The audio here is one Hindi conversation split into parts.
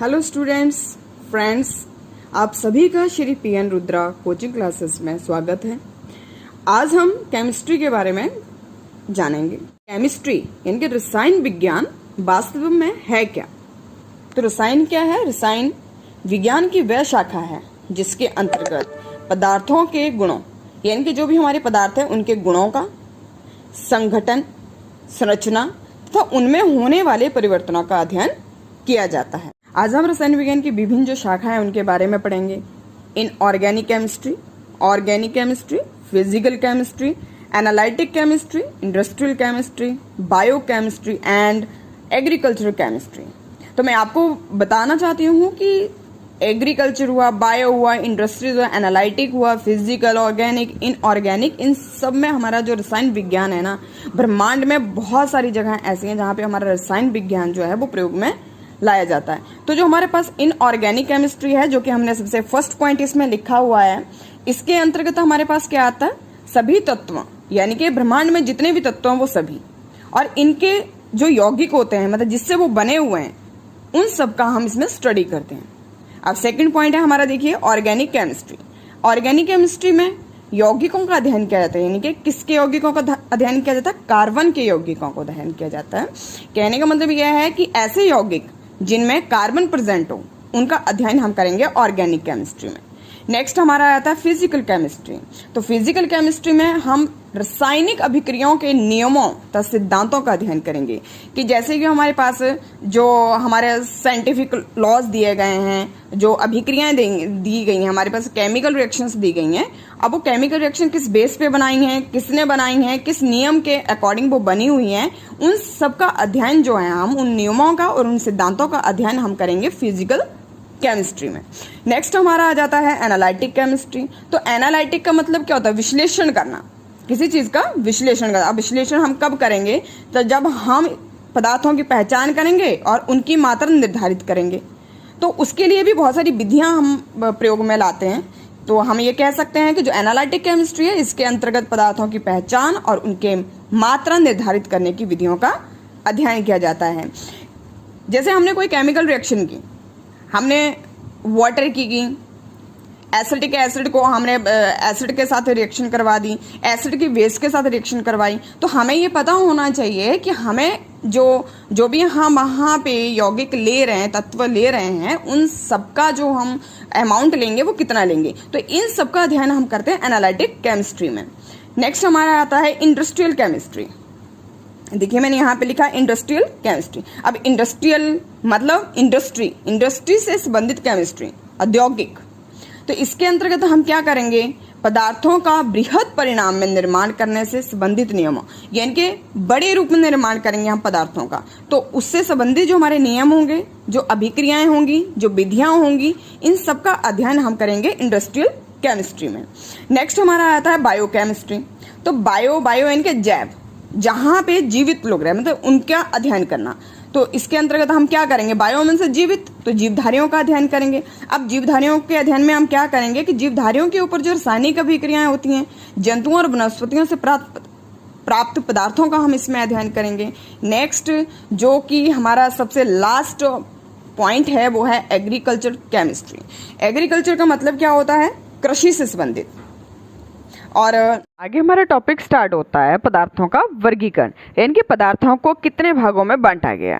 हेलो स्टूडेंट्स, फ्रेंड्स, आप सभी का Shri PN Rudra coaching classes में स्वागत है। आज हम केमिस्ट्री के बारे में जानेंगे। केमिस्ट्री यानी कि रसायन विज्ञान वास्तव में है क्या? तो रसायन क्या है? रसायन विज्ञान की वह शाखा है जिसके अंतर्गत पदार्थों के गुणों यानी कि जो भी हमारे पदार्थ है उनके गुणों का संगठन, संरचना तथा उनमें होने वाले परिवर्तनों का अध्ययन किया जाता है। आज हम रसायन विज्ञान की विभिन्न जो शाखाएं हैं उनके बारे में पढ़ेंगे। Organic chemistry, physical chemistry, analytic chemistry, industrial chemistry, bio chemistry and agriculture chemistry. तो मैं आपको बताना चाहती हूँ कि एग्रीकल्चर हुआ, बायो हुआ, इंडस्ट्रीज हुआ, एनालिटिक हुआ, फिजिकल, ऑर्गेनिक, इनऑर्गेनिक, इन सब में हमारा जो रसायन विज्ञान है ना, ब्रह्मांड में बहुत सारी जगह ऐसी हैं जहाँ पे हमारा रसायन विज्ञान जो है वो प्रयोग में लाया जाता है। तो जो हमारे पास इनऑर्गेनिक केमिस्ट्री है, जो कि हमने सबसे फर्स्ट पॉइंट इसमें लिखा हुआ है, इसके अंतर्गत हमारे पास क्या आता है? सभी तत्व, यानी कि ब्रह्मांड में जितने भी तत्व हैं वो सभी, और इनके जो यौगिक होते हैं, मतलब जिससे वो बने हुए हैं, उन सब का हम इसमें स्टडी करते हैं। अब सेकंड पॉइंट है हमारा, देखिए, ऑर्गेनिक केमिस्ट्री। ऑर्गेनिक केमिस्ट्री में यौगिकों का अध्ययन किया जाता है, यानी कि किसके यौगिकों का अध्ययन किया जाता है? कार्बन के यौगिकों का अध्ययन किया जाता है। कहने का मतलब यह है कि ऐसे यौगिक जिनमें कार्बन प्रेजेंट हो, उनका अध्ययन हम करेंगे ऑर्गेनिक केमिस्ट्री में। नेक्स्ट हमारा आता है फिजिकल केमिस्ट्री। तो फिजिकल केमिस्ट्री में हम रासायनिक अभिक्रियाओं के नियमों तथा सिद्धांतों का अध्ययन करेंगे, कि जैसे कि हमारे पास जो हमारे साइंटिफिक लॉज दिए गए हैं, जो अभिक्रियाएं दी गई हैं, हमारे पास केमिकल रिएक्शंस दी गई हैं। अब वो केमिकल रिएक्शन किस बेस पे बनाई हैं, किसने बनाई हैं, किस नियम के अकॉर्डिंग वो बनी हुई हैं, उन सब का अध्ययन जो है, हम उन नियमों का और उन सिद्धांतों का अध्ययन हम करेंगे फिजिकल केमिस्ट्री में। नेक्स्ट हमारा आ जाता है एनालिटिक केमिस्ट्री। तो एनालिटिक का मतलब क्या होता है? विश्लेषण करना, किसी चीज का विश्लेषण करना। अब विश्लेषण हम कब करेंगे? तो जब हम पदार्थों की पहचान करेंगे और उनकी मात्रा निर्धारित करेंगे। तो उसके लिए भी बहुत सारी विधियां हम प्रयोग में लाते हैं। तो हम ये कह सकते हैं कि जो एनालिटिक केमिस्ट्री है, इसके अंतर्गत पदार्थों की पहचान और उनके मात्रा निर्धारित करने की विधियों का अध्ययन किया जाता है। जैसे हमने कोई केमिकल रिएक्शन की, हमने वाटर की एसिडिक एसिड को हमने एसिड के साथ रिएक्शन करवा दी, एसिड की बेस के साथ रिएक्शन करवाई, तो हमें ये पता होना चाहिए कि हमें जो भी हम वहाँ पे यौगिक ले रहे हैं, तत्व ले रहे हैं, उन सबका जो हम अमाउंट लेंगे वो कितना लेंगे। तो इन सब का अध्ययन हम करते हैं एनालिटिक केमिस्ट्री में। नेक्स्ट हमारा आता है इंडस्ट्रियल केमिस्ट्री। देखिए मैंने यहाँ पे लिखा इंडस्ट्रियल केमिस्ट्री। अब इंडस्ट्रियल मतलब इंडस्ट्री से संबंधित केमिस्ट्री, औद्योगिक। तो इसके अंतर्गत हम क्या करेंगे? पदार्थों का बृहद परिणाम में निर्माण करने से संबंधित नियमों, यानी कि बड़े रूप में निर्माण करेंगे हम पदार्थों का, तो उससे संबंधित जो हमारे नियम होंगे, जो अभिक्रियाएं होंगी, जो विधियां होंगी, इन सब का अध्ययन हम करेंगे इंडस्ट्रियल केमिस्ट्री में। नेक्स्ट हमारा आता है बायो केमिस्ट्री। तो बायो यानी कि जैव, जहां पे जीवित लोग रहे, मतलब उनका अध्ययन करना। तो इसके अंतर्गत हम क्या करेंगे? बायो में से जीवित, तो जीवधारियों का अध्ययन करेंगे। अब जीवधारियों के अध्ययन में हम क्या करेंगे कि जीवधारियों के ऊपर जो रासायनिक अभिक्रियाएं होती हैं, जंतुओं और वनस्पतियों से प्राप्त पदार्थों का हम इसमें अध्ययन करेंगे। नेक्स्ट जो कि हमारा सबसे लास्ट पॉइंट है वो है एग्रीकल्चर केमिस्ट्री। एग्रीकल्चर का मतलब क्या होता है? कृषि से संबंधित। और आगे हमारा टॉपिक स्टार्ट होता है पदार्थों का वर्गीकरण, यानी कि पदार्थों को कितने भागों में बांटा गया।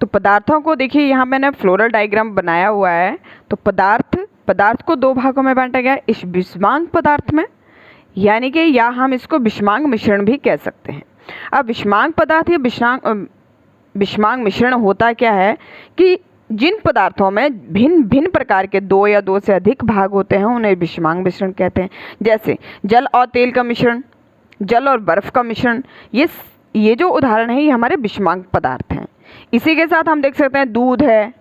तो पदार्थों को देखिए, यहाँ मैंने फ्लोरल डायग्राम बनाया हुआ है। तो पदार्थ को दो भागों में बांटा गया, इस विषमांग पदार्थ में, यानी कि या हम इसको विषमांग मिश्रण भी कह सकते हैं। अब विषमांग पदार्थ या विषमांग मिश्रण होता क्या है कि जिन पदार्थों में भिन्न भिन्न प्रकार के दो या दो से अधिक भाग होते हैं, उन्हें विषमांग मिश्रण कहते हैं। जैसे जल और तेल का मिश्रण, जल और बर्फ का मिश्रण, ये जो उदाहरण है, ये हमारे विषमांग पदार्थ हैं। इसी के साथ हम देख सकते हैं दूध है,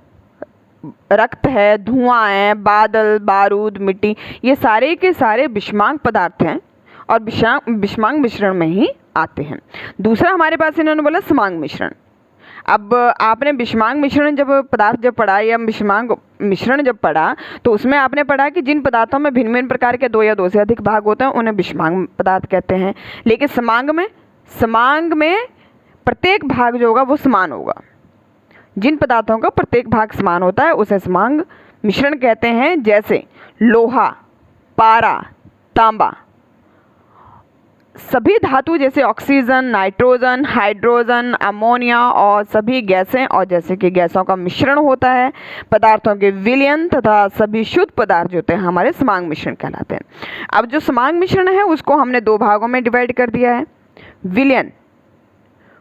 रक्त है, धुआं है, बादल, बारूद, मिट्टी, ये सारे के सारे विषमांग पदार्थ हैं और विषमांग मिश्रण में ही आते हैं। दूसरा हमारे पास इन्होंने बोला समांग मिश्रण। अब आपने विषमांग मिश्रण जब पढ़ा या विषमांग मिश्रण जब पढ़ा, तो उसमें आपने पढ़ा कि जिन पदार्थों में भिन्न भिन्न प्रकार के दो या दो से अधिक भाग होते हैं, उन्हें विषमांग पदार्थ कहते हैं। लेकिन समांग में प्रत्येक भाग जो होगा वो समान होगा, जिन पदार्थों का प्रत्येक भाग समान होता है उसे समांग मिश्रण कहते हैं, जैसे लोहा, पारा, तांबा। सभी धातु जैसे ऑक्सीजन, नाइट्रोजन, हाइड्रोजन, अमोनिया और सभी गैसें और जैसे कि गैसों का मिश्रण होता है। पदार्थों के विलयन तथा सभी शुद्ध पदार्थ जो होते हैं हमारे समांग मिश्रण कहलाते हैं। अब जो समांग मिश्रण है उसको हमने दो भागों में डिवाइड कर दिया है। विलयन,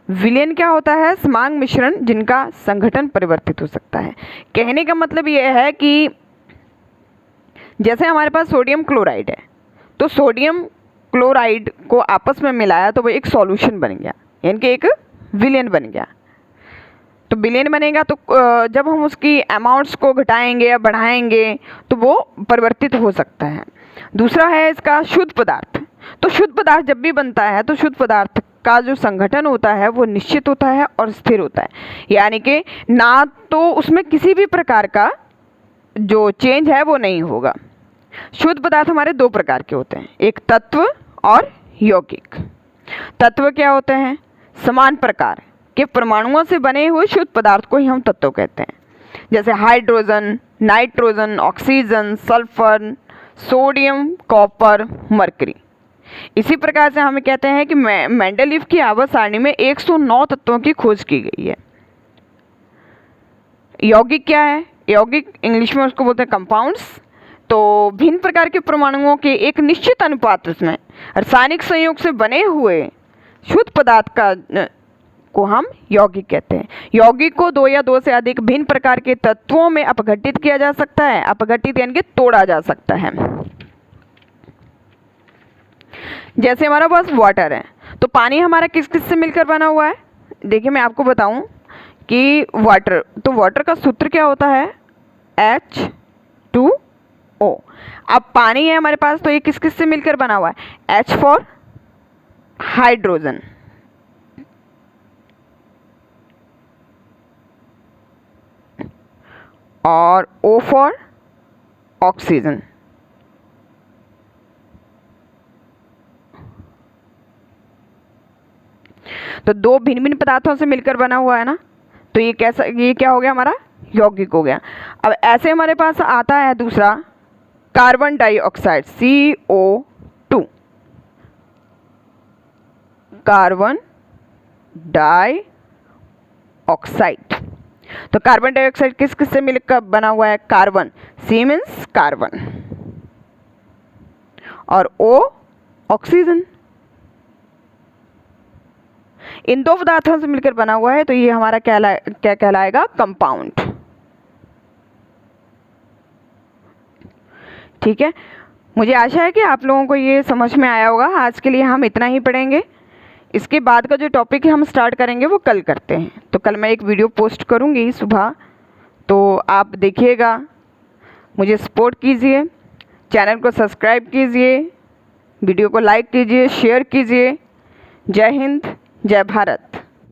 विलयन क्या होता है? समांग मिश्रण जिनका संघटन परिवर्तित हो सकता है। कहने का मतलब यह है कि जैसे हमारे पास सोडियम क्लोराइड है, तो सोडियम क्लोराइड को आपस में मिलाया तो वो एक सॉल्यूशन बन गया, यानी कि एक विलयन बन गया। तो विलयन बनेगा तो जब हम उसकी अमाउंट्स को घटाएंगे या बढ़ाएंगे तो वो परिवर्तित हो सकता है। दूसरा है इसका शुद्ध पदार्थ। तो शुद्ध पदार्थ जब भी बनता है तो शुद्ध पदार्थ का जो संगठन होता है वो निश्चित होता है और स्थिर होता है, यानी कि ना तो उसमें किसी भी प्रकार का जो चेंज है वो नहीं होगा। शुद्ध पदार्थ हमारे दो प्रकार के होते हैं, एक तत्व और यौगिक। तत्व क्या होते हैं? समान प्रकार के परमाणुओं से बने हुए शुद्ध पदार्थ को ही हम तत्व कहते हैं, जैसे hydrogen, nitrogen, oxygen, sulphur, sodium, copper, mercury. इसी प्रकार से हम कहते हैं कि मेंडलीव की आवर्त सारणी में 109 तत्वों की खोज की गई है। यौगिक क्या है? यौगिक इंग्लिश में उसको बोलते हैं कंपाउंड्स। तो भिन्न प्रकार के परमाणुओं के एक निश्चित अनुपात में रासायनिक संयोग से बने हुए शुद्ध पदार्थ को हम यौगिक कहते हैं। यौगिक को दो या दो से अधिक भिन्न प्रकार के तत्वों में अपघटित किया जा सकता है। अपघटित यानी कि तोड़ा जा सकता है। जैसे हमारा पास वाटर है, तो पानी हमारा किस किस से मिलकर बना हुआ है? देखिए मैं आपको बताऊं कि वाटर, तो वाटर का सूत्र क्या होता है? H2O। अब पानी है हमारे पास, तो ये किस किस से मिलकर बना हुआ है? H फॉर हाइड्रोजन, और O फॉर ऑक्सीजन। तो दो भिन्न भिन्न पदार्थों से मिलकर बना हुआ है ना, तो ये कैसा, ये क्या हो गया? हमारा यौगिक हो गया। अब ऐसे हमारे पास आता है दूसरा carbon dioxide, CO2। Carbon dioxide, तो कार्बन डाइऑक्साइड किस किस से मिलकर बना हुआ है? कार्बन, C मीन्स कार्बन, और O ऑक्सीजन। इन दो पदार्थों से मिलकर बना हुआ है, तो ये हमारा क्या कहलाएगा? कंपाउंड। ठीक है, मुझे आशा है कि आप लोगों को ये समझ में आया होगा। आज के लिए हम इतना ही पढ़ेंगे। इसके बाद का जो टॉपिक हम स्टार्ट करेंगे वो कल करते हैं। तो कल मैं एक वीडियो पोस्ट करूँगी सुबह, तो आप देखिएगा, मुझे सपोर्ट कीजिए, चैनल को सब्सक्राइब कीजिए, वीडियो को लाइक कीजिए, शेयर कीजिए। जय हिंद, जय भारत।